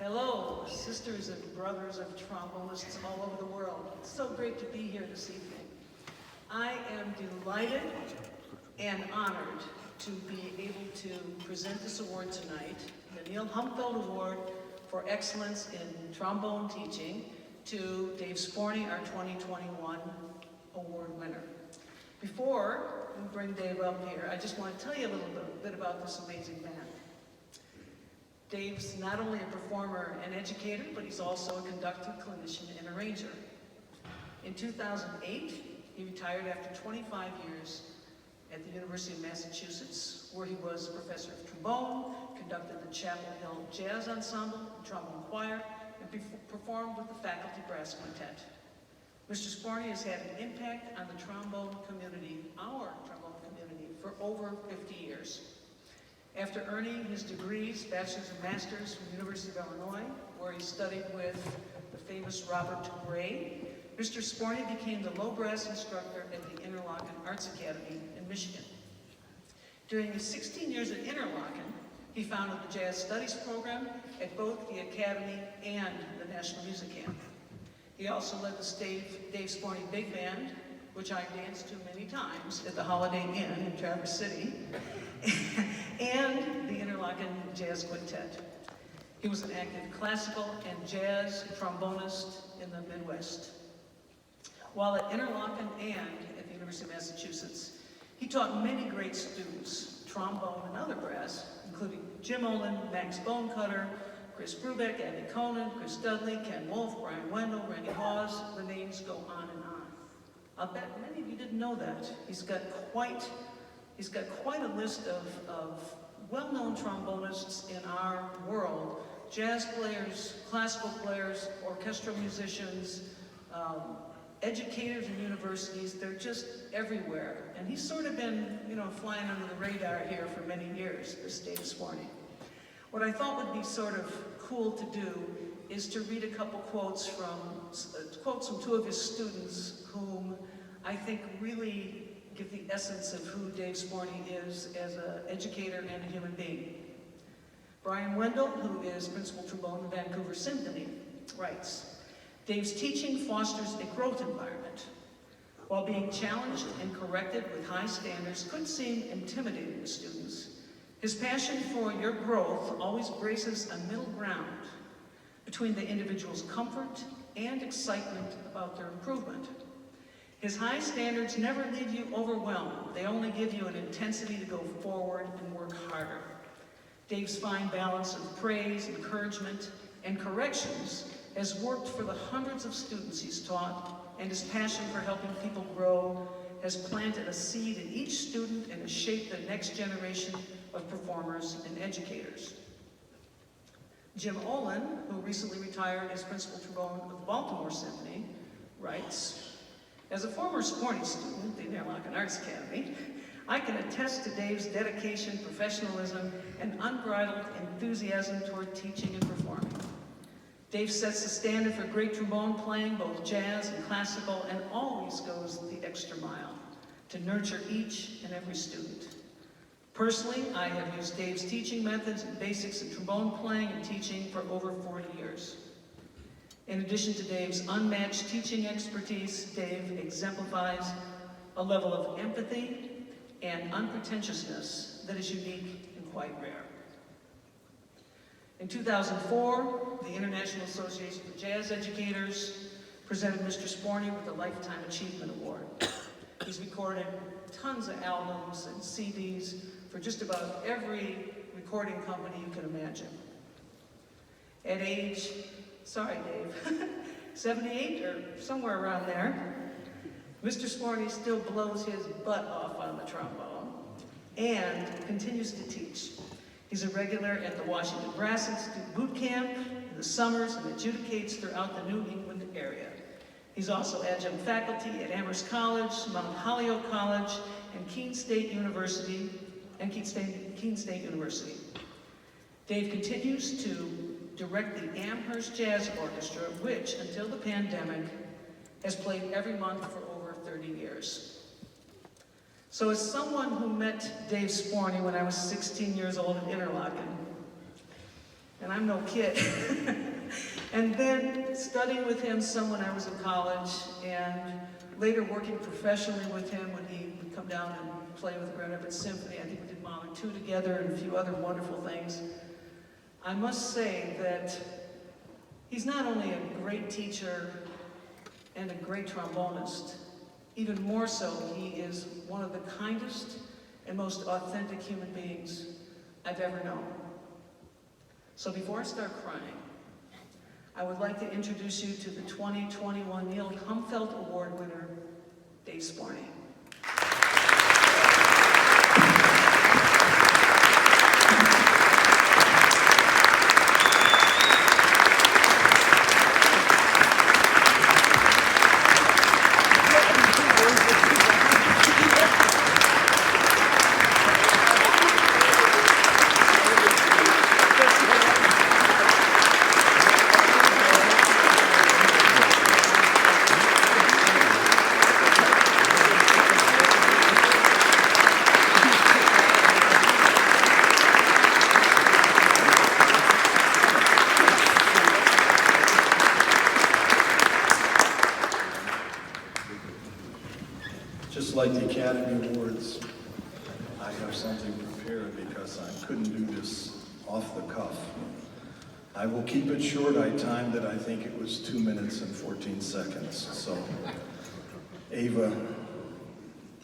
Hello, sisters and brothers of trombonists all over the world. It's so great to be here this evening. I am delighted and honored to be able to present this award tonight, the Neill Humfeld Award for Excellence in Trombone Teaching, to Dave Sporny, our 2021 award winner. Before we bring Dave up here, I just want to tell you a little bit about this amazing band. Dave's not only a performer and educator, but he's also a conductor, clinician, and arranger. In 2008, he retired after 25 years at the University of Massachusetts, where he was a professor of trombone, conducted the Chapel Hill Jazz Ensemble, trombone choir, and performed with the faculty brass quintet. Mr. Sporny has had an impact on the trombone community, our trombone community, for over 50 years. After earning his degrees, bachelor's and master's from the University of Illinois, where he studied with the famous Robert Gray, Mr. Sporny became the low brass instructor at the Interlochen Arts Academy in Michigan. During his 16 years at Interlochen, he founded the Jazz Studies program at both the Academy and the National Music Camp. He also led the Dave Sporny Big Band, which I danced to many times at the Holiday Inn in Traverse City, and the Interlochen Jazz Quintet. He was an active classical and jazz trombonist in the Midwest. While at Interlochen and at the University of Massachusetts, he taught many great students, trombone and other brass, including Jim Olin, Max Bonecutter, Chris Brubeck, Abby Conan, Chris Dudley, Ken Wolf, Brian Wendell, Randy Hawes, the names go on and on. I'll bet many of you didn't know that. He's got quite a list of well-known trombonists in our world. Jazz players, classical players, orchestral musicians, educators in universities, they're just everywhere. And he's sort of been, flying under the radar here for many years, this Dave Sporny. What I thought would be sort of cool to do is to read a couple quotes from two of his students whom I think really give the essence of who Dave Sporny is as an educator and a human being. Brian Wendell, who is principal trombone in Vancouver Symphony, writes, "Dave's teaching fosters a growth environment. While being challenged and corrected with high standards could seem intimidating to students, his passion for your growth always braces a middle ground between the individual's comfort and excitement about their improvement. His high standards never leave you overwhelmed. They only give you an intensity to go forward and work harder. Dave's fine balance of praise, encouragement, and corrections has worked for the hundreds of students he's taught, and his passion for helping people grow has planted a seed in each student and has shaped the next generation of performers and educators." Jim Olin, who recently retired as principal trombone of the Baltimore Symphony, writes, "As a former Sporny student at the Interlochen Arts Academy, I can attest to Dave's dedication, professionalism, and unbridled enthusiasm toward teaching and performing. Dave sets the standard for great trombone playing, both jazz and classical, and always goes the extra mile to nurture each and every student. Personally, I have used Dave's teaching methods and basics in trombone playing and teaching for over 40 years. In addition to Dave's unmatched teaching expertise, Dave exemplifies a level of empathy and unpretentiousness that is unique and quite rare." In 2004, the International Association of Jazz Educators presented Mr. Sporny with the Lifetime Achievement Award. He's recorded tons of albums and CDs for just about every recording company you can imagine. At age, sorry Dave, 78 or somewhere around there, Mr. Sporny still blows his butt off on the trombone and continues to teach. He's a regular at the Washington Brass Institute boot camp in the summers and adjudicates throughout the New England area. He's also adjunct faculty at Amherst College, Mount Holyoke College, and Keene State University. Dave continues to direct the Amherst Jazz Orchestra, which, until the pandemic, has played every month for over 30 years. So as someone who met Dave Sporny when I was 16 years old at Interlochen, and I'm no kid. And then studying with him some when I was in college, and later working professionally with him when he would come down and play with the Grand Rapids Symphony. I think we did Mahler 2 together and a few other wonderful things. I must say that he's not only a great teacher and a great trombonist, even more so, he is one of the kindest and most authentic human beings I've ever known. So before I start crying, I would like to introduce you to the 2021 Neill Humfeld Award winner, Dave Sporny. Just like the Academy Awards, I have something prepared because I couldn't do this off the cuff. I will keep it short. I timed it. I think it was 2 minutes and 14 seconds. So Ava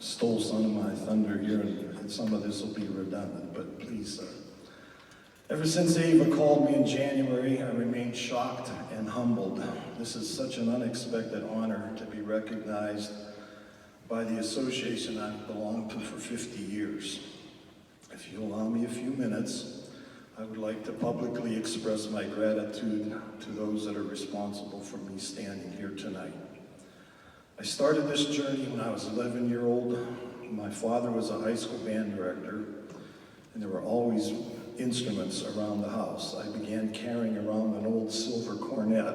stole some of my thunder here, and some of this will be redundant, but please. Ever since Ava called me in January, I remained shocked and humbled. This is such an unexpected honor to be recognized by the association I've belonged to for 50 years. If you allow me a few minutes, I would like to publicly express my gratitude to those that are responsible for me standing here tonight. I started this journey when I was 11 years old. My father was a high school band director, and there were always instruments around the house. I began carrying around an old silver cornet.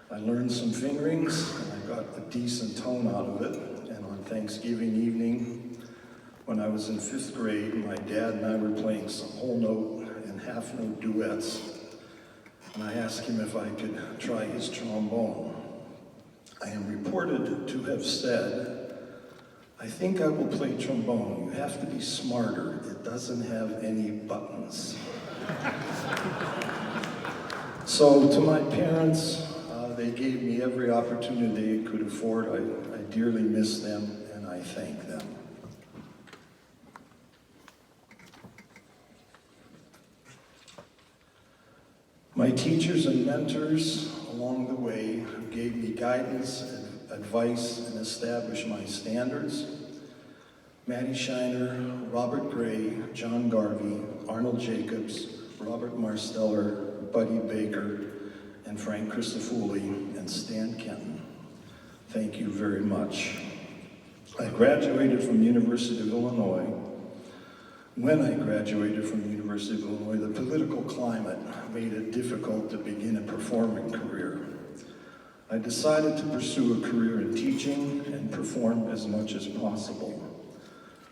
I learned some fingerings, and I got a decent tone out of it. And on Thanksgiving evening, when I was in 5th grade, my dad and I were playing some whole note and half note duets. And I asked him if I could try his trombone. I am reported to have said, "I think I will play trombone. You have to be smarter. It doesn't have any buttons." So to my parents, they gave me every opportunity they could afford. I dearly miss them, and I thank them. My teachers and mentors along the way who gave me guidance and advice and established my standards: Matty Shiner, Robert Gray, John Garvey, Arnold Jacobs, Robert Marsteller, Buddy Baker, and Frank Christofouli, and Stan Kenton. Thank you very much. I graduated from the University of Illinois. When I graduated from the University of Illinois, the political climate made it difficult to begin a performing career. I decided to pursue a career in teaching and perform as much as possible.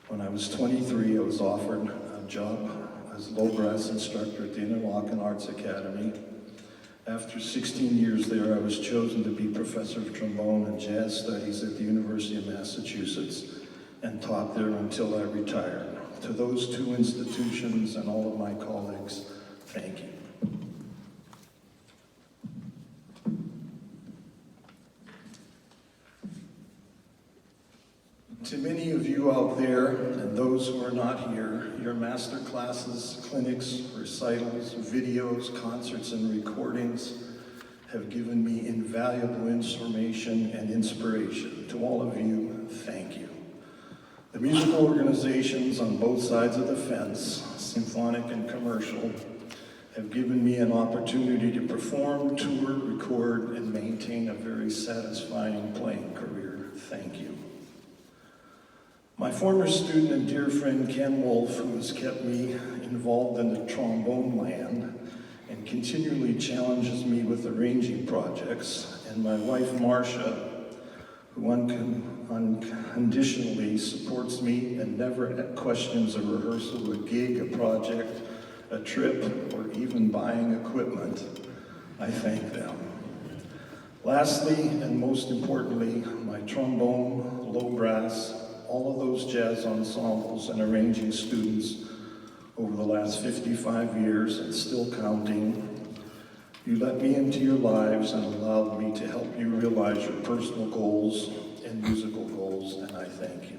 When I was 23, I was offered a job as low brass instructor at the Interlochen Arts Academy. After 16 years there, I was chosen to be professor of trombone and jazz studies at the University of Massachusetts and taught there until I retired. To those two institutions and all of my colleagues, thank you. To many of you out there and those who are not here, your master classes, clinics, recitals, videos, concerts, and recordings have given me invaluable information and inspiration. To all of you, thank you. The musical organizations on both sides of the fence, symphonic and commercial, have given me an opportunity to perform, tour, record, and maintain a very satisfying playing career. Thank you. My former student and dear friend Ken Wolf, who has kept me involved in the trombone land and continually challenges me with arranging projects, and my wife Marcia, who unconditionally supports me and never questions a rehearsal, a gig, a project, a trip, or even buying equipment, I thank them. Lastly, and most importantly, my trombone, low brass, all of those jazz ensembles and arranging students over the last 55 years and still counting. You let me into your lives and allowed me to help you realize your personal goals and musical goals, and I thank you.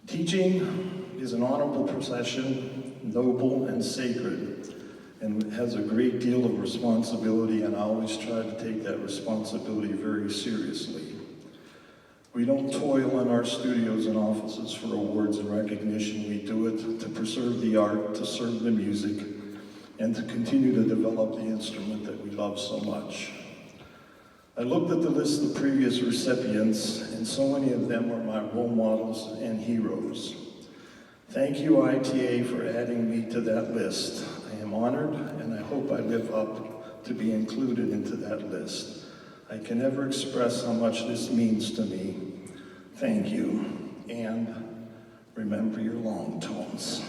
Teaching is an honorable profession, noble and sacred, and has a great deal of responsibility, and I always try to take that responsibility very seriously. We don't toil in our studios and offices for awards and recognition. We do it to preserve the art, to serve the music, and to continue to develop the instrument that we love so much. I looked at the list of previous recipients, and so many of them are my role models and heroes. Thank you, ITA, for adding me to that list. I am honored, and I hope I live up to be included into that list. I can never express how much this means to me. Thank you, and remember your long tones.